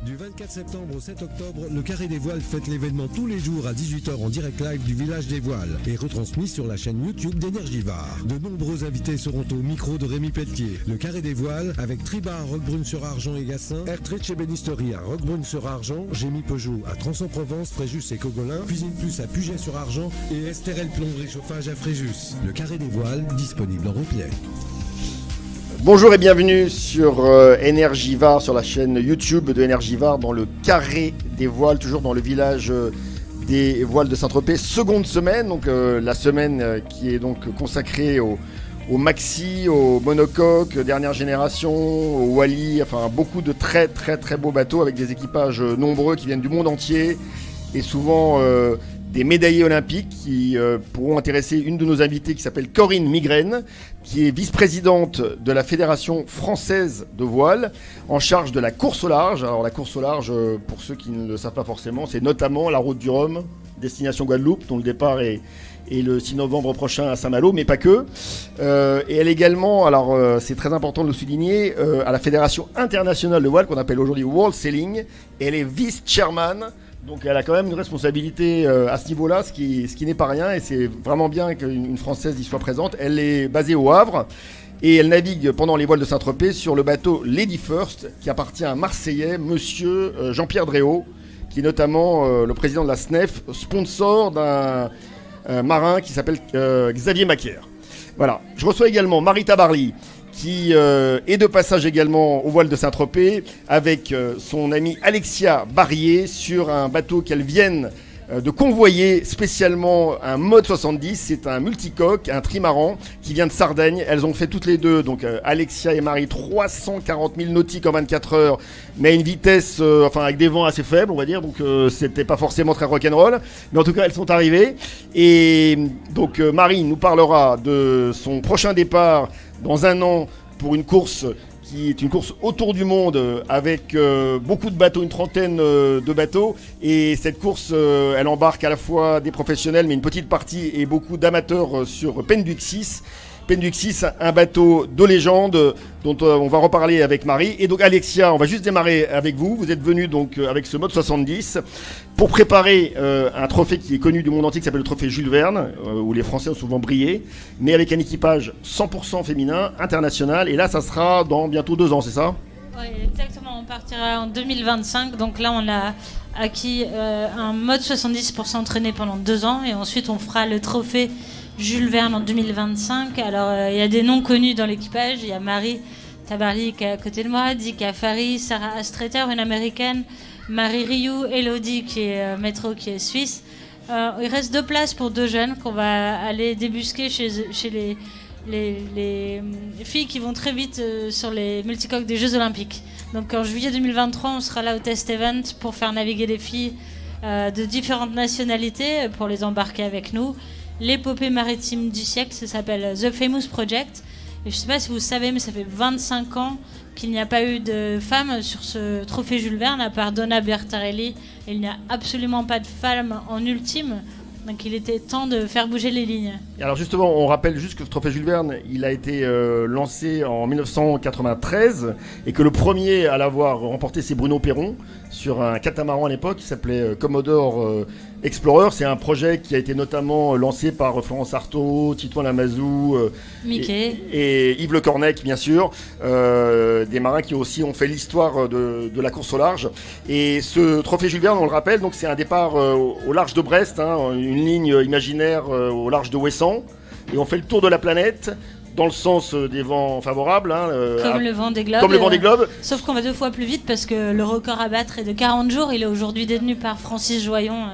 Du 24 septembre au 7 octobre, le Carré des Voiles fête l'événement tous les jours à 18h en direct live du village des Voiles et retransmis sur la chaîne YouTube d'Energivore. De nombreux invités seront au micro de Rémi Pelletier. Le Carré des Voiles avec Triba à Roquebrune-sur-Argent et Gassin, Ertrich Ébénisterie à Roquebrune-sur-Argent, Gémy Peugeot à Tronçon-Provence, Fréjus et Cogolin, Cuisine Plus à Puget-sur-Argent et Estérel Plomberie Chauffage à Fréjus. Le Carré des Voiles, disponible en replay. Bonjour et bienvenue sur Énergivore, sur la chaîne YouTube de Énergivore, dans le Carré des Voiles, toujours dans le village des Voiles de Saint-Tropez. Seconde semaine, donc la semaine qui est donc consacrée au maxi, au monocoque, dernière génération, au Wally, enfin beaucoup de très beaux bateaux avec des équipages nombreux qui viennent du monde entier et souvent des médaillés olympiques qui pourront intéresser une de nos invitées qui s'appelle Corinne Migraine, qui est vice-présidente de la Fédération française de voile, en charge de la course au large. Alors la course au large, pour ceux qui ne le savent pas forcément, c'est notamment la route du Rhum, destination Guadeloupe, dont le départ est le 6 novembre prochain à Saint-Malo, mais pas que. Et elle est également, alors c'est très important de le souligner, à la Fédération internationale de voile, qu'on appelle aujourd'hui World Sailing, et elle est vice-chairman. Donc elle a quand même une responsabilité à ce niveau-là, ce qui n'est pas rien, et c'est vraiment bien qu'une Française y soit présente. Elle est basée au Havre, et elle navigue pendant les voiles de Saint-Tropez sur le bateau Lady First, qui appartient à un Marseillais, monsieur Jean-Pierre Dréau, qui est notamment le président de la SNEF, sponsor d'un marin qui s'appelle Xavier Macaire. Voilà. Je reçois également Marie Tabarly, qui est de passage également aux voiles de Saint-Tropez avec son amie Alexia Barrier sur un bateau qu'elles viennent de convoyer spécialement, un mode 70. C'est un multicoque, un trimaran qui vient de Sardaigne. Elles ont fait toutes les deux, donc Alexia et Marie, 340 000 nautiques en 24 heures, mais à une vitesse, avec des vents assez faibles, on va dire, donc c'était pas forcément très rock'n'roll, mais en tout cas elles sont arrivées. Et donc Marie nous parlera de son prochain départ dans un an pour une course qui est une course autour du monde avec beaucoup de bateaux, une trentaine de bateaux. Et cette course, elle embarque à la fois des professionnels, mais une petite partie, et beaucoup d'amateurs sur Penduxis. Penduxis, un bateau de légende dont on va reparler avec Marie. Et donc Alexia, on va juste démarrer avec vous. Vous êtes venu donc avec ce mode 70 pour préparer un trophée qui est connu du monde entier, qui s'appelle le trophée Jules Verne, où les Français ont souvent brillé, mais avec un équipage 100% féminin, international. Et là, ça sera dans bientôt 2 ans, c'est ça ? Oui, exactement. On partira en 2025. Donc là, on a acquis un mode 70 pour s'entraîner pendant 2 ans. Et ensuite, on fera le trophée Jules Verne en 2025. Alors, il y a des noms connus dans l'équipage. Il y a Marie Tabarly qui est à côté de moi, Dika Fari, Sarah Astreter, une américaine, Marie Rioux, Elodie qui est métro, qui est suisse. Il reste 2 places pour 2 jeunes qu'on va aller débusquer chez les filles qui vont très vite sur les multicoques des Jeux Olympiques. Donc en juillet 2023, on sera là au test event pour faire naviguer des filles de différentes nationalités pour les embarquer avec nous. L'épopée maritime du siècle, ça s'appelle The Famous Project. Et je ne sais pas si vous savez, mais ça fait 25 ans qu'il n'y a pas eu de femme sur ce trophée Jules Verne, à part Donna Bertarelli. Il n'y a absolument pas de femme en ultime. Donc il était temps de faire bouger les lignes. Alors justement, on rappelle juste que le trophée Jules Verne, il a été lancé en 1993 et que le premier à l'avoir remporté, c'est Bruno Perron sur un catamaran à l'époque qui s'appelait Commodore Explorer. C'est un projet qui a été notamment lancé par Florence Artaud, Titouan Lamazou, Mickey et Yves Le Cornec, bien sûr, des marins qui aussi ont fait l'histoire de la course au large. Et ce trophée Jules Verne, on le rappelle, donc c'est un départ au large de Brest, une ligne imaginaire au large de Ouessant, et on fait le tour de la planète dans le sens des vents favorables. Comme le vent des globes. Comme le vent des globes. Sauf qu'on va 2 fois plus vite parce que le record à battre est de 40 jours. Il est aujourd'hui détenu par Francis Joyon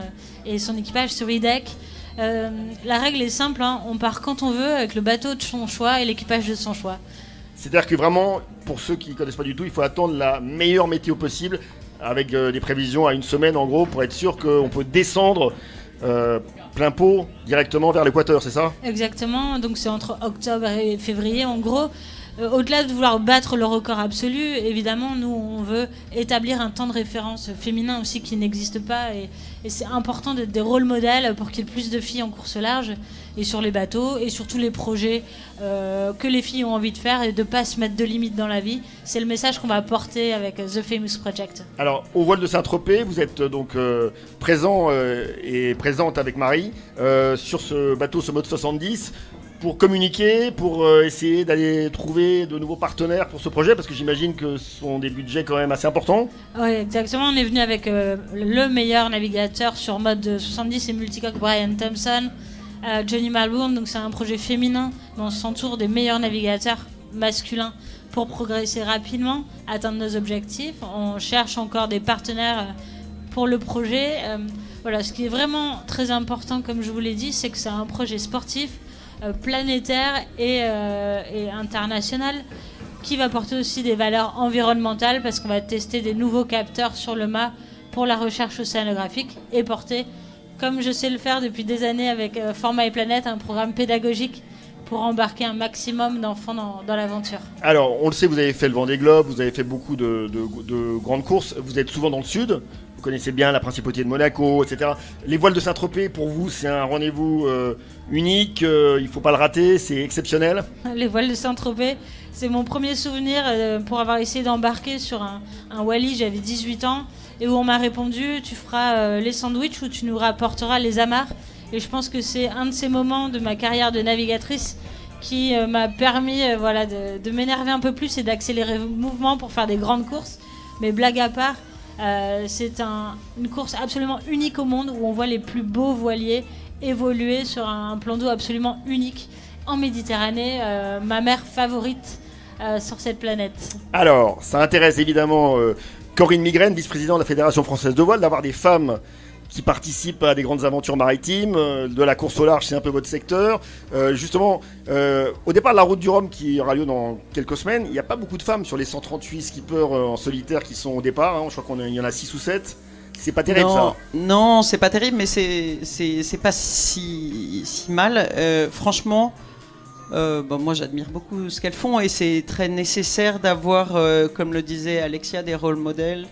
et son équipage sur E-Deck. La règle est simple, on part quand on veut avec le bateau de son choix et l'équipage de son choix. C'est-à-dire que vraiment, pour ceux qui ne connaissent pas du tout, il faut attendre la meilleure météo possible avec des prévisions à 1 semaine en gros pour être sûr qu'on peut descendre plein pot directement vers l'équateur, c'est ça ? Exactement, donc c'est entre octobre et février. En gros, Au-delà de vouloir battre le record absolu, évidemment, nous, on veut établir un temps de référence féminin aussi qui n'existe pas. Et c'est important d'être des rôles modèles pour qu'il y ait plus de filles en course au large et sur les bateaux et sur tous les projets que les filles ont envie de faire et de ne pas se mettre de limites dans la vie. C'est le message qu'on va porter avec The Famous Project. Alors, au voile de Saint-Tropez, vous êtes donc présent et présente avec Marie sur ce bateau, ce mode 70. Pour communiquer, pour essayer d'aller trouver de nouveaux partenaires pour ce projet, parce que j'imagine que ce sont des budgets quand même assez importants. Oui, exactement. On est venu avec le meilleur navigateur sur mode 70 et multicoque, Brian Thompson, Johnny Malbourne. Donc c'est un projet féminin, mais on s'entoure des meilleurs navigateurs masculins pour progresser rapidement, atteindre nos objectifs. On cherche encore des partenaires pour le projet. Voilà, ce qui est vraiment très important, comme je vous l'ai dit, c'est que c'est un projet sportif, planétaire et international, qui va porter aussi des valeurs environnementales parce qu'on va tester des nouveaux capteurs sur le mât pour la recherche océanographique et porter, comme je sais le faire depuis des années avec Format et Planète, un programme pédagogique pour embarquer un maximum d'enfants dans l'aventure. Alors, on le sait, vous avez fait le Vendée Globe, vous avez fait beaucoup de grandes courses, vous êtes souvent dans le sud, vous connaissez bien la principauté de Monaco, etc. Les voiles de Saint-Tropez, pour vous, c'est un rendez-vous unique, il ne faut pas le rater, c'est exceptionnel. Les voiles de Saint-Tropez, c'est mon premier souvenir pour avoir essayé d'embarquer sur un Wally, j'avais 18 ans, et où on m'a répondu, tu feras les sandwichs ou tu nous rapporteras les amarres. Et je pense que c'est un de ces moments de ma carrière de navigatrice qui m'a permis de m'énerver un peu plus et d'accélérer le mouvement pour faire des grandes courses. Mais blague à part, c'est une course absolument unique au monde où on voit les plus beaux voiliers évoluer sur un plan d'eau absolument unique en Méditerranée, ma mer favorite sur cette planète. Alors, ça intéresse évidemment Corinne Migraine, vice-présidente de la Fédération française de voile, d'avoir des femmes qui participent à des grandes aventures maritimes, de la course au large, c'est un peu votre secteur. Justement, au départ de la route du Rhum qui aura lieu dans quelques semaines, il n'y a pas beaucoup de femmes sur les 138 skippers en solitaire qui sont au départ, hein. Je crois qu'il y en a 6 ou 7. C'est pas terrible, ça. Non, c'est pas terrible, mais c'est pas si mal. Franchement, moi j'admire beaucoup ce qu'elles font et c'est très nécessaire d'avoir, comme le disait Alexia, des rôles modèles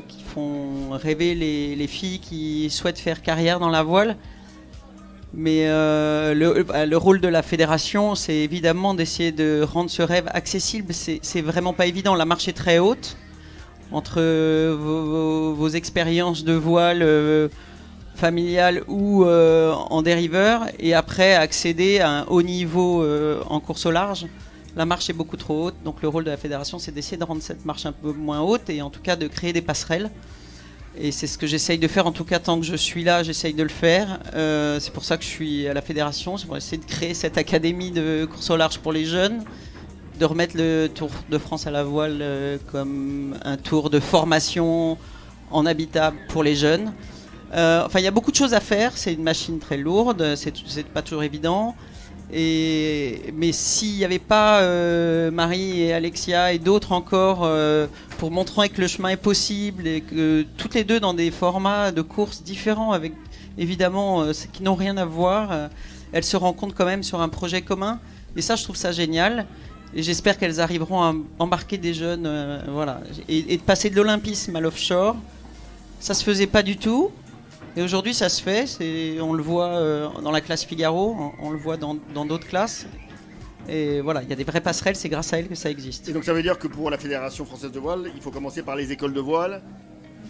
qui font rêver les filles qui souhaitent faire carrière dans la voile. Mais le rôle de la fédération, c'est évidemment d'essayer de rendre ce rêve accessible. C'est vraiment pas évident. La marche est très haute entre vos expériences de voile familiale ou en dériveur, et après accéder à un haut niveau en course au large. La marche est beaucoup trop haute, donc le rôle de la fédération, c'est d'essayer de rendre cette marche un peu moins haute et en tout cas de créer des passerelles. Et c'est ce que j'essaye de faire, en tout cas tant que je suis là, j'essaye de le faire. C'est pour ça que je suis à la fédération, c'est pour essayer de créer cette académie de course au large pour les jeunes, de remettre le Tour de France à la voile comme un tour de formation en habitable pour les jeunes. Il y a beaucoup de choses à faire, c'est une machine très lourde, c'est pas toujours évident. Mais s'il n'y avait pas Marie et Alexia et d'autres encore pour montrer que le chemin est possible et que toutes les deux dans des formats de courses différents avec évidemment qui n'ont rien à voir, elles se rencontrent quand même sur un projet commun et ça je trouve ça génial et j'espère qu'elles arriveront à embarquer des jeunes et de passer de l'olympisme à l'offshore. Ça se faisait pas du tout. Et aujourd'hui, ça se fait, on le voit dans la classe Figaro, on le voit dans d'autres classes. Et voilà, il y a des vraies passerelles, c'est grâce à elles que ça existe. Et donc ça veut dire que pour la Fédération française de voile, il faut commencer par les écoles de voile,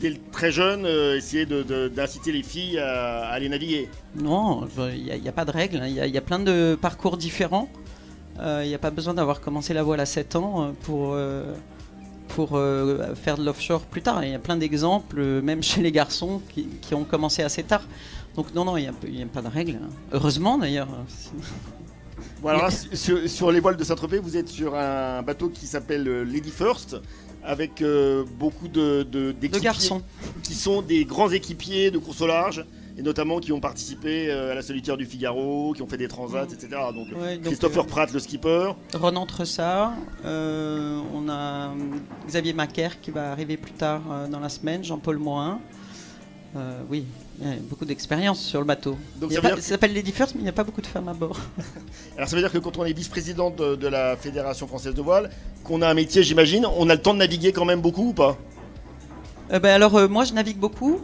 dès très jeune, essayer d'inciter les filles à aller naviguer. Non, il n'y a pas de règle, il y a plein de parcours différents. Il n'y a pas besoin d'avoir commencé la voile à 7 ans pour faire de l'offshore plus tard. Il y a plein d'exemples, même chez les garçons, qui ont commencé assez tard. Donc non, il n'y a pas de règle. Heureusement d'ailleurs. Voilà, sur les voiles de Saint-Tropez, vous êtes sur un bateau qui s'appelle Lady First, avec beaucoup d'équipiers garçons qui sont des grands équipiers de course au large, et notamment qui ont participé à la solitaire du Figaro, qui ont fait des transats, etc. Donc, Christopher Pratt, le skipper. Renan Tressard, on a Xavier Macaire qui va arriver plus tard dans la semaine, Jean-Paul Morin. Oui, il y a beaucoup d'expérience sur le bateau. Donc Ça s'appelle Lady First, mais il n'y a pas beaucoup de femmes à bord. Alors ça veut dire que quand on est vice-président de la Fédération française de voile, qu'on a un métier, j'imagine, on a le temps de naviguer quand même beaucoup ou pas? Moi, je navigue beaucoup.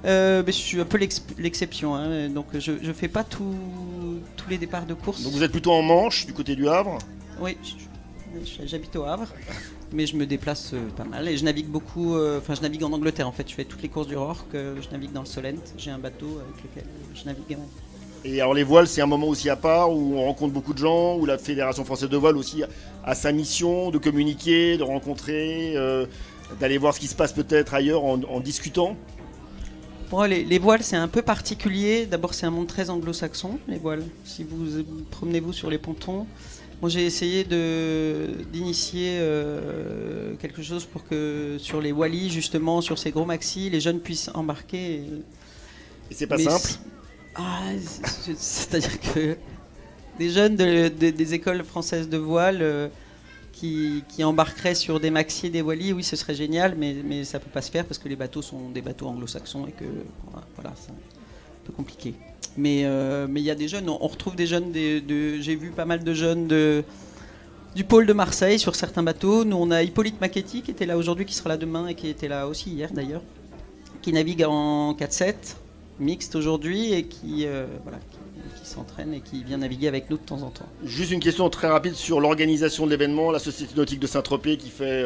Mais je suis un peu l'exception, hein, donc je fais pas tous les départs de course. Donc vous êtes plutôt en Manche, du côté du Havre? Oui, j'habite au Havre, mais je me déplace pas mal et je navigue beaucoup. Je navigue en Angleterre en fait. Je fais toutes les courses du Rorke. Je navigue dans le Solent. J'ai un bateau avec lequel je navigue. Et alors les voiles, c'est un moment aussi à part où on rencontre beaucoup de gens, où la Fédération française de voile aussi a sa mission de communiquer, de rencontrer, d'aller voir ce qui se passe peut-être ailleurs en discutant. Pour moi, les voiles, c'est un peu particulier. D'abord, c'est un monde très anglo-saxon, les voiles. Si vous promenez-vous sur les pontons, moi, j'ai essayé d'initier quelque chose pour que sur les Wallis, justement, sur ces gros maxis, les jeunes puissent embarquer. Et c'est pas simple. C'est-à-dire que des jeunes des écoles françaises de voile qui embarqueraient sur des maxi et des Wallis, oui, ce serait génial, mais ça peut pas se faire parce que les bateaux sont des bateaux anglo-saxons et que voilà, c'est un peu compliqué. Mais il y a des jeunes, on retrouve des jeunes, j'ai vu pas mal de jeunes du pôle de Marseille sur certains bateaux. Nous, on a Hippolyte Macchetti qui était là aujourd'hui, qui sera là demain et qui était là aussi hier d'ailleurs, qui navigue en 4-7 mixte aujourd'hui et qui s'entraîne et qui vient naviguer avec nous de temps en temps. Juste une question très rapide sur l'organisation de l'événement, la Société nautique de Saint-Tropez qui fait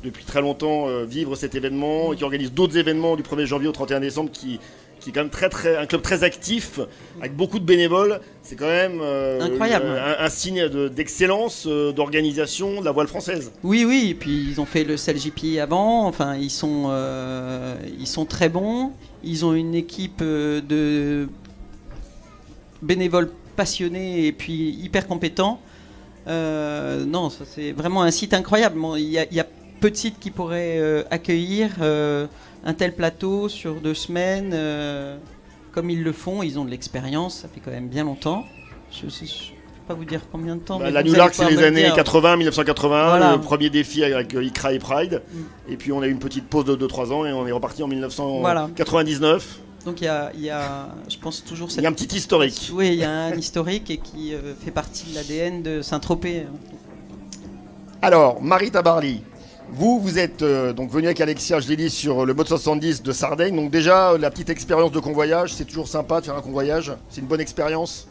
depuis très longtemps vivre cet événement et qui organise d'autres événements du 1er janvier au 31 décembre qui est quand même un club très actif avec beaucoup de bénévoles. C'est quand même incroyable. Un signe d'excellence d'organisation de la voile française. Oui, et puis ils ont fait le CELJP avant, enfin ils sont très bons, ils ont une équipe de bénévoles passionnés et puis hyper compétents. Non, ça c'est vraiment un site incroyable. Bon, il y a peu de sites qui pourraient accueillir un tel plateau sur 2 semaines comme ils le font. Ils ont de l'expérience, ça fait quand même bien longtemps. Je ne peux pas vous dire combien de temps. La New Lark, c'est les années 80, 1980, voilà. Le premier défi avec Icra et Pride. Et puis on a eu une petite pause de 2-3 ans et on est reparti en 1999. Donc il y a, je pense toujours... Il y a un petit historique. Oui, il y a un historique et qui fait partie de l'ADN de Saint-Tropez. Alors, Marie Tabarly, vous êtes donc venu avec Alexia, je l'ai dit, sur le boat 70 de Sardaigne. Donc déjà, la petite expérience de convoyage, c'est toujours sympa de faire un convoyage. C'est une bonne expérience.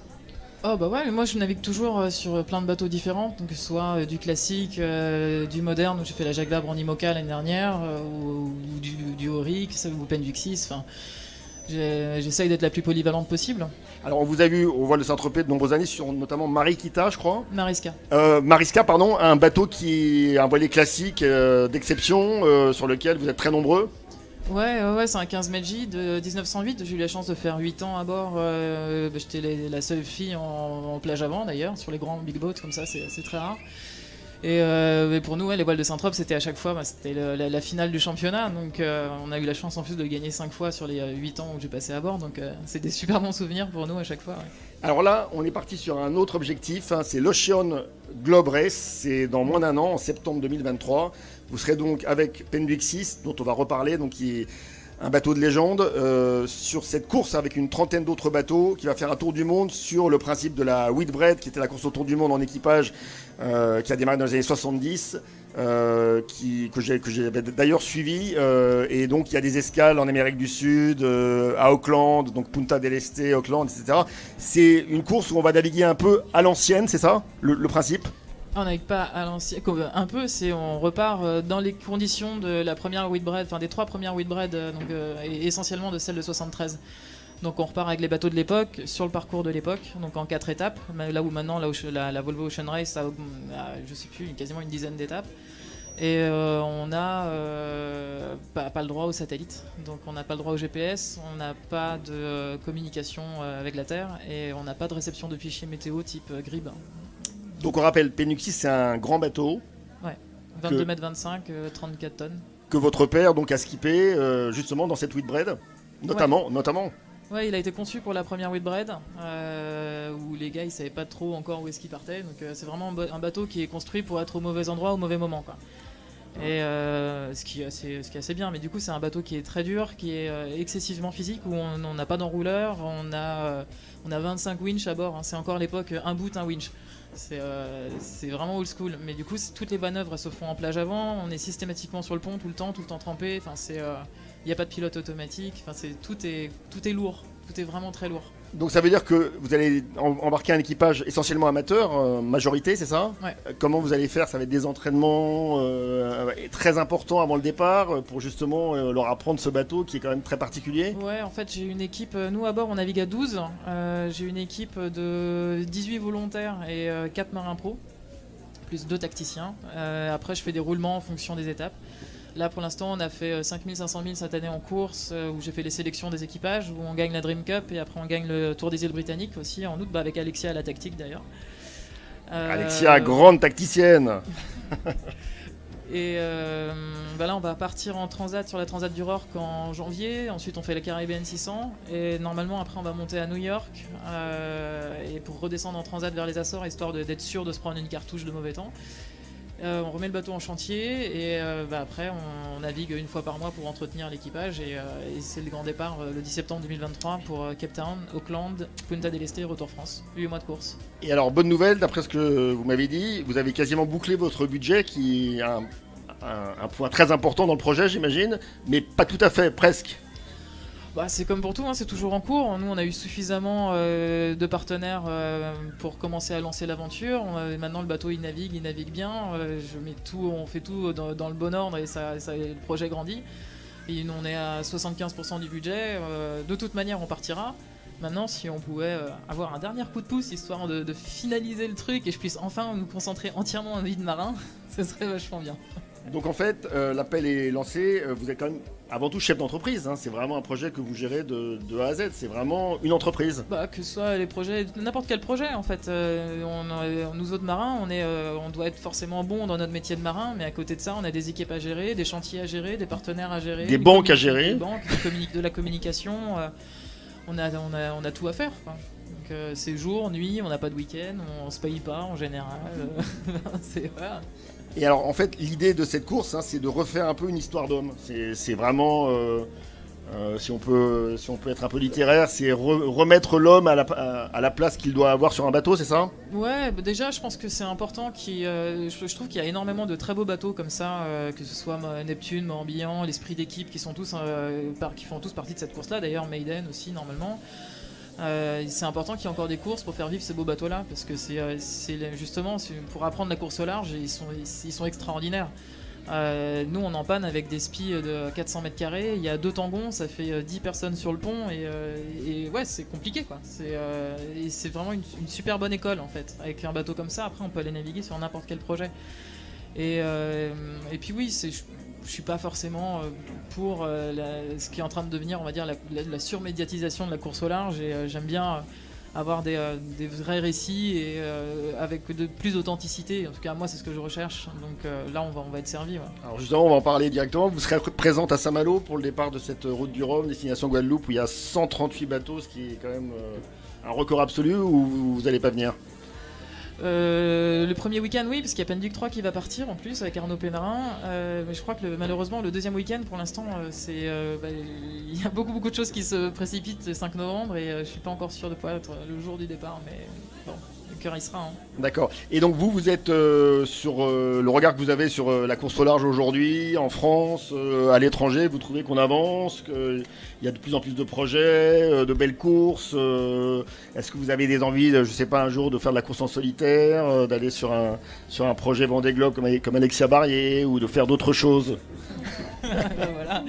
Oh bah ouais, mais moi je navigue toujours sur plein de bateaux différents, donc que ce soit du classique, du moderne, où j'ai fait la Jacques Vabre en IMOCA l'année dernière, ou du Auric, ou Penduxis, enfin... J'essaye d'être la plus polyvalente possible. Alors on vous a vu au voile de Saint-Tropez de nombreuses années sur notamment Marikita, je crois. Mariska. Mariska, pardon, un bateau qui est un voilier classique d'exception sur lequel vous êtes très nombreux. Ouais, c'est un 15 Meiji de 1908. J'ai eu la chance de faire 8 ans à bord. J'étais la seule fille en plage avant d'ailleurs, sur les grands big boats comme ça, c'est très rare. Et pour nous, les voiles de Saint-Tropez, c'était à chaque fois, c'était la finale du championnat. Donc on a eu la chance en plus de gagner 5 fois sur les 8 ans où j'ai passé à bord. Donc c'est des super bons souvenirs pour nous à chaque fois. Ouais. Alors là, on est parti sur un autre objectif, c'est l'Ocean Globe Race. C'est dans moins d'1 an, en septembre 2023. Vous serez donc avec Penduxis, dont on va reparler, donc qui est un bateau de légende, sur cette course avec une trentaine d'autres bateaux qui va faire un tour du monde sur le principe de la Whitbread, qui était la course au tour du monde en équipage, qui a démarré dans les années 70, que j'ai d'ailleurs suivi. Et donc il y a des escales en Amérique du Sud, à Auckland, donc Punta del Este, Auckland, etc. C'est une course où on va naviguer un peu à l'ancienne, c'est ça le principe? On navigue pas à l'ancienne, un peu, on repart dans les conditions de la première Whitbread, enfin des 3 premières Whitbread, et essentiellement de celle de 73. Donc on repart avec les bateaux de l'époque, sur le parcours de l'époque, donc en 4 étapes, là où maintenant la Volvo Ocean Race a je sais plus, quasiment une dizaine d'étapes. Et on n'a pas le droit au satellite, donc on n'a pas le droit au GPS, on n'a pas de communication avec la Terre, et on n'a pas de réception de fichiers météo type GRIB. Donc on rappelle, Penduxis, c'est un grand bateau. Ouais, 22 mètres 25, 34 tonnes. Que votre père donc a skippé justement dans cette Whitbread, notamment. Ouais, il a été conçu pour la première Whitbread, où les gars ils savaient pas trop encore où est-ce qu'ils partaient. Donc c'est vraiment un bateau qui est construit pour être au mauvais endroit au mauvais moment, quoi. Et ce qui est assez bien, mais du coup c'est un bateau qui est très dur, qui est excessivement physique, où on n'a pas d'enrouleur, on a 25 winches à bord, hein. C'est encore l'époque un boot, un winch. C'est vraiment old school, mais du coup toutes les manœuvres elles se font en plage avant, on est systématiquement sur le pont tout le temps trempé, enfin il n'y a pas de pilote automatique, enfin tout est lourd, tout est vraiment très lourd. Donc ça veut dire que vous allez embarquer un équipage essentiellement amateur, majorité, c'est ça? Ouais. Comment vous allez faire? Ça va être des entraînements très importants avant le départ pour justement leur apprendre ce bateau qui est quand même très particulier. Ouais, en fait j'ai une équipe, nous à bord on navigue à 12, j'ai une équipe de 18 volontaires et 4 marins pros, plus 2 tacticiens. Après je fais des roulements en fonction des étapes. Là pour l'instant on a fait 5500 milles cette année en course où j'ai fait les sélections des équipages, où on gagne la Dream Cup et après on gagne le Tour des îles Britanniques aussi en août, avec Alexia à la tactique d'ailleurs. Alexia, grande tacticienne. Et là on va partir en transat sur la Transat du Rorke en janvier, ensuite on fait la Caribbean 600 et normalement après on va monter à New York et pour redescendre en transat vers les Açores histoire d'être sûr de se prendre une cartouche de mauvais temps. On remet le bateau en chantier et après on navigue une fois par mois pour entretenir l'équipage et c'est le grand départ le 10 septembre 2023 pour Cape Town, Auckland, Punta del Este, retour France, 8 mois de course. Et alors bonne nouvelle, d'après ce que vous m'avez dit, vous avez quasiment bouclé votre budget qui est un point très important dans le projet j'imagine, mais pas tout à fait, presque. Bah, c'est comme pour tout, hein, c'est toujours en cours. Nous, on a eu suffisamment de partenaires pour commencer à lancer l'aventure. Maintenant, le bateau il navigue bien. On fait tout dans le bon ordre et le projet grandit. Et nous, on est à 75% du budget. De toute manière, on partira. Maintenant, si on pouvait avoir un dernier coup de pouce histoire de finaliser le truc et je puisse enfin nous concentrer entièrement en vie de marin, ce serait vachement bien. Donc en fait, l'appel est lancé, vous êtes quand même avant tout chef d'entreprise, hein. C'est vraiment un projet que vous gérez de A à Z, c'est vraiment une entreprise. Bah, que ce soit les projets, n'importe quel projet en fait. Nous autres marins, on doit être forcément bons dans notre métier de marin, mais à côté de ça, on a des équipes à gérer, des chantiers à gérer, des partenaires à gérer, des banques à gérer, des banques, de la communication. On a tout à faire, quoi. Donc c'est jour, nuit, on n'a pas de week-end, on se paye pas en général. Voilà. Et alors en fait l'idée de cette course, hein, c'est de refaire un peu une histoire d'homme. C'est vraiment, si on peut être un peu littéraire, c'est remettre l'homme à la place qu'il doit avoir sur un bateau, c'est ça? Ouais, bah déjà je pense que c'est important je trouve qu'il y a énormément de très beaux bateaux comme ça, que ce soit Neptune, Morbihan, l'Esprit d'équipe qui font tous partie de cette course-là, d'ailleurs Maiden aussi normalement. C'est important qu'il y ait encore des courses pour faire vivre ces beaux bateaux-là, parce que c'est justement pour apprendre la course au large, ils sont extraordinaires. Nous on en panne avec des spies de 400 mètres carrés, il y a 2 tangons, ça fait 10 personnes sur le pont et ouais c'est compliqué quoi. C'est vraiment une super bonne école en fait. Avec un bateau comme ça, après on peut aller naviguer sur n'importe quel projet. Et puis oui, je suis pas forcément pour ce qui est en train de devenir, on va dire, la surmédiatisation de la course au large. Et j'aime bien avoir des vrais récits et avec plus d'authenticité. En tout cas, moi, c'est ce que je recherche. Donc là, on va être servi. Ouais. Alors justement, on va en parler directement. Vous serez présente à Saint-Malo pour le départ de cette route du Rhum, destination Guadeloupe, où il y a 138 bateaux, ce qui est quand même un record absolu, ou vous n'allez pas venir? Le premier week-end, oui, parce qu'il y a Penduc 3 qui va partir en plus avec Arnaud Pénarin. Mais je crois que malheureusement, le deuxième week-end pour l'instant, il y a beaucoup de choses qui se précipitent le 5 novembre et je suis pas encore sûr de pouvoir être le jour du départ. Mais bon, le cœur il sera. Hein. D'accord. Et donc vous êtes sur le regard que vous avez sur la course au large aujourd'hui, en France, à l'étranger, vous trouvez qu'on avance, qu'il y a de plus en plus de projets, de belles courses. Est-ce que vous avez des envies, je sais pas, un jour de faire de la course en solitaire, d'aller sur un projet Vendée Globe comme Alexia Barrier, ou de faire d'autres choses? Voilà.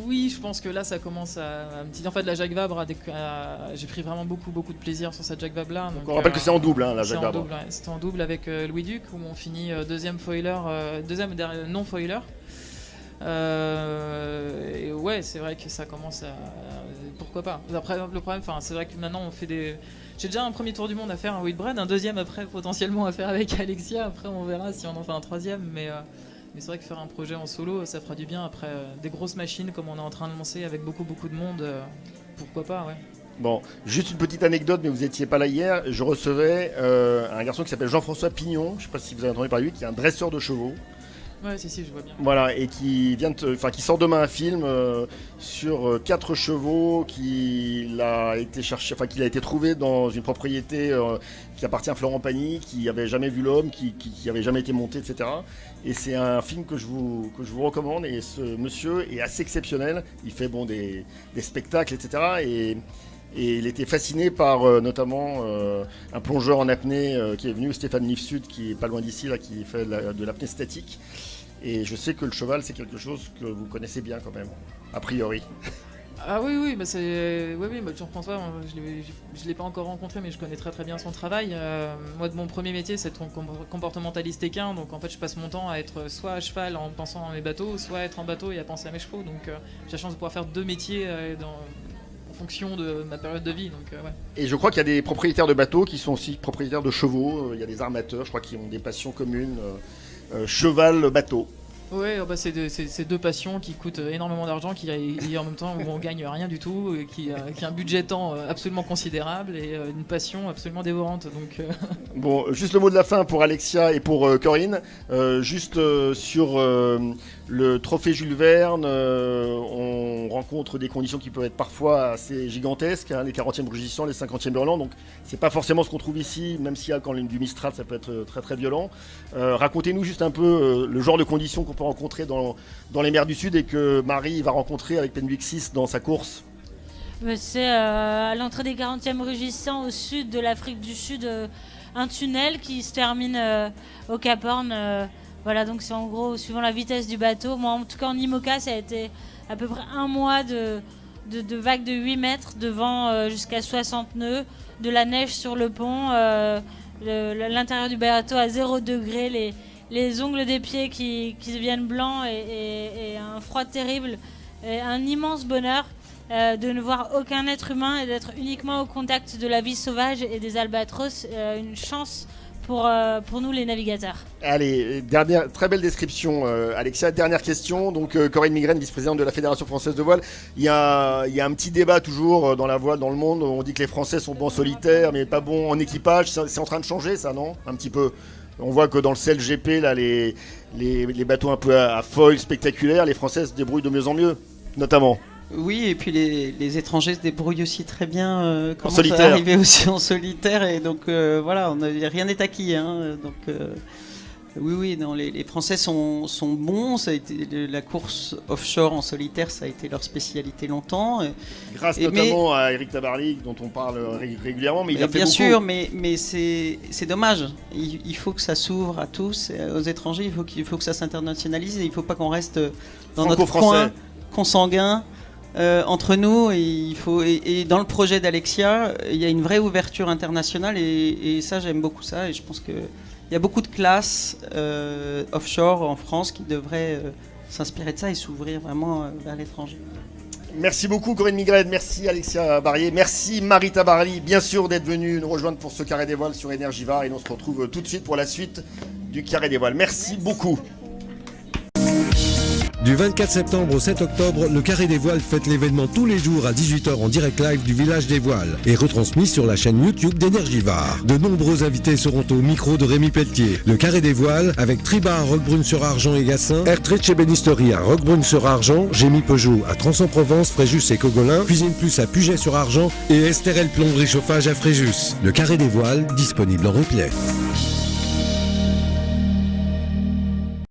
Oui, je pense que là ça commence à me tirer. En fait, la Jacques Vabre, j'ai pris vraiment beaucoup de plaisir sur cette Jacques Vabre là. Donc on rappelle que c'est en double, hein, la Jacques Vabre. Ouais. C'était en double avec Louis Duc où on finit deuxième non foiler. Et ouais, c'est vrai que ça commence à. Pourquoi pas. Après, le problème, c'est vrai que maintenant on fait des. J'ai déjà un premier tour du monde à faire un Whitbread, un deuxième après potentiellement à faire avec Alexia. Après, on verra si on en fait un troisième, mais c'est vrai que faire un projet en solo, ça fera du bien. Après, des grosses machines comme on est en train de lancer avec beaucoup de monde, pourquoi pas, ouais. Bon, juste une petite anecdote, mais vous n'étiez pas là hier. Je recevais un garçon qui s'appelle Jean-François Pignon, je ne sais pas si vous avez entendu parler de lui, qui est un dresseur de chevaux. Ouais, si, je vois bien. Voilà, et qui sort demain un film sur 4 chevaux qu'il a été trouvé dans une propriété qui appartient à Florent Pagny, qui n'avait jamais vu l'homme, qui n'avait jamais été monté, etc. Et c'est un film que je vous recommande. Et ce monsieur est assez exceptionnel. Il fait des spectacles, etc. Et il était fasciné par notamment un plongeur en apnée qui est venu, Stéphane Lifsud, qui est pas loin d'ici, là, qui fait de l'apnée statique. Et je sais que le cheval, c'est quelque chose que vous connaissez bien quand même, a priori. Ah oui, bah Jean-François, je l'ai pas encore rencontré, mais je connais très très bien son travail. Moi, de mon premier métier, c'est être comportementaliste équin, donc en fait, je passe mon temps à être soit à cheval en pensant à mes bateaux, soit à être en bateau et à penser à mes chevaux. Donc j'ai la chance de pouvoir faire 2 métiers en fonction de ma période de vie. Donc, ouais. Et je crois qu'il y a des propriétaires de bateaux qui sont aussi propriétaires de chevaux. Il y a des armateurs, je crois, qui ont des passions communes. Cheval, bateau. Ouais, c'est 2 passions qui coûtent énormément d'argent, et en même temps où on gagne rien du tout, qui a un budget temps absolument considérable et une passion absolument dévorante. Donc, Bon, juste le mot de la fin pour Alexia et pour Corinne. Sur le trophée Jules Verne, on rencontre des conditions qui peuvent être parfois assez gigantesques, les 40e rugissants, les 50e hurlants, donc c'est pas forcément ce qu'on trouve ici, même s'il y a quand du Mistral, ça peut être très très violent. Racontez-nous juste un peu le genre de conditions qu'on peut rencontrer dans les mers du Sud et que Marie va rencontrer avec Penwick 6 dans sa course. C'est à l'entrée des 40e rugissants au sud de l'Afrique du Sud, un tunnel qui se termine au Cap Horn. Voilà, donc c'est en gros suivant la vitesse du bateau. Moi, en tout cas, en IMOCA, ça a été à peu près un mois de vagues de 8 mètres, de vent jusqu'à 60 nœuds, de la neige sur le pont, l'intérieur du bateau à 0 degré, les ongles des pieds qui deviennent blancs et un froid terrible. Et un immense bonheur de ne voir aucun être humain et d'être uniquement au contact de la vie sauvage et des albatros. Une chance pour nous les navigateurs. Allez, très belle description, Alexia. Dernière question. Donc Corinne Migraine, vice-présidente de la Fédération française de voile. Il y a un petit débat toujours dans la voile dans le monde. On dit que les Français sont bons en solitaire, mais pas bons en équipage. C'est en train de changer, ça, non? Un petit peu. On voit que dans le CLGP, là, les bateaux un peu à foil spectaculaires, les Français se débrouillent de mieux en mieux, notamment. Oui, et puis les étrangers se débrouillent aussi très bien en solitaire. Arriver aussi en solitaire, et donc voilà, rien n'est acquis. Oui, non, les Français sont bons. Ça a été la course offshore en solitaire, ça a été leur spécialité longtemps. Grâce notamment à Éric Tabarly, dont on parle régulièrement, mais il a fait bien beaucoup. sûr, mais c'est dommage. Il faut que ça s'ouvre à tous, aux étrangers. Il faut que ça s'internationalise. Et il ne faut pas qu'on reste dans notre coin consanguin. Entre nous, et dans le projet d'Alexia, il y a une vraie ouverture internationale, et ça, j'aime beaucoup ça, et je pense qu'il y a beaucoup de classes offshore en France qui devraient s'inspirer de ça et s'ouvrir vraiment vers l'étranger. Merci beaucoup Corinne Migraine, merci Alexia Barrier, merci Marie Tabarly, bien sûr d'être venue nous rejoindre pour ce Carré des Voiles sur Énergivore, et on se retrouve tout de suite pour la suite du Carré des Voiles. Merci beaucoup. Du 24 septembre au 7 octobre, le Carré des Voiles fête l'événement tous les jours à 18h en direct live du village des Voiles et retransmis sur la chaîne YouTube d'Énergivore. De nombreux invités seront au micro de Rémi Pelletier. Le Carré des Voiles avec Triba à Roquebrune-sur-Argent et Gassin, Ertrich et Bénisterie à Roquebrune-sur-Argent, Gémy Peugeot à Trans-en-Provence, Fréjus et Cogolin, Cuisine Plus à Puget-sur-Argent et Estérel Plomberie Chauffage à Fréjus. Le Carré des Voiles, disponible en replay.